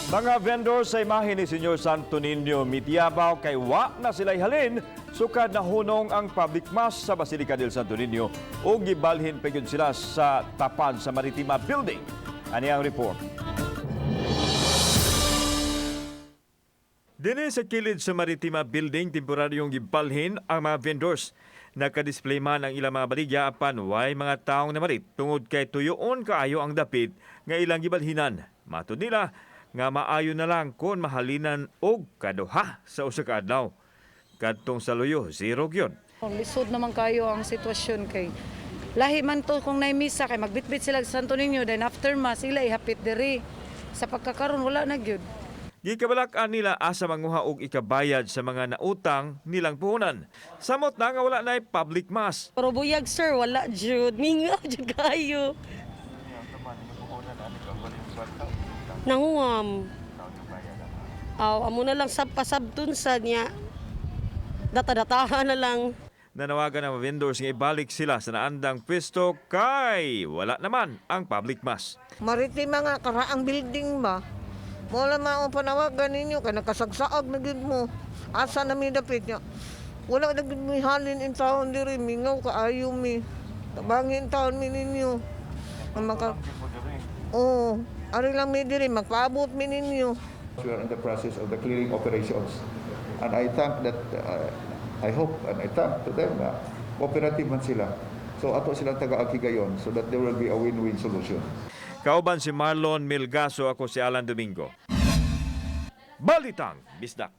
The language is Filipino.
Mga vendor sa imahe ni Senyor Santo Niño mitiyabaw kay wa na sila'y halin sukad na hunong ang public mass sa Basilica del Santo Niño o gibalhin pa yun sila sa tapan sa Maritima Building. Ani ang report. Dini sa kilid sa Maritima Building, temporaryong gibalhin ang mga vendors. Nakadisplay man ang ilang mga baligya apan way mga taong namarit tungod kay tuyoon kaayo ang dapit nga ilang gibalhinan. Matud nila nga maayo na lang kung mahalinan og kaduha sa usa ka adlaw. Kadtong sa luyo, zero gyud. Lisod naman kayo ang sitwasyon kay lahi man to kung naimisa kay magbitbit sila sa Santo Niño then after mass sila ihapit diri. Sa pagkakaroon wala na gyud. Gikabalak-an nila asa manguha og ikabayad sa mga nautang nilang puhunan. Samot na nga wala na public mass. Pero buyag sir, wala jud. Mingaw jud kayo. Nanguam. Amo na lang pasabtun sa niya. Data-datahan na lang. Nanawagan ng mga vendors nga ibalik sila sa naandang pwesto kay wala naman ang public mass. Maritima nga, karaang building ba? Wala mga panawagan ninyo, kaya nakasagsaag na gid mo. Asa na may dapit niya. Wala na gid may halin in taon diri, mingaw kaayo mi. Tabangin taon mi ninyo. Oo, ari lang mi diri, magpaabot mi ninyo. We are in the process of the clearing operations. And I thank that, I hope and I thank to them na cooperative man sila. So ato silang taga-agi gayon so that there will be a win-win solution. Kauban si Marlon Milgaso, ako si Alan Domingo. Balitang Bisdak.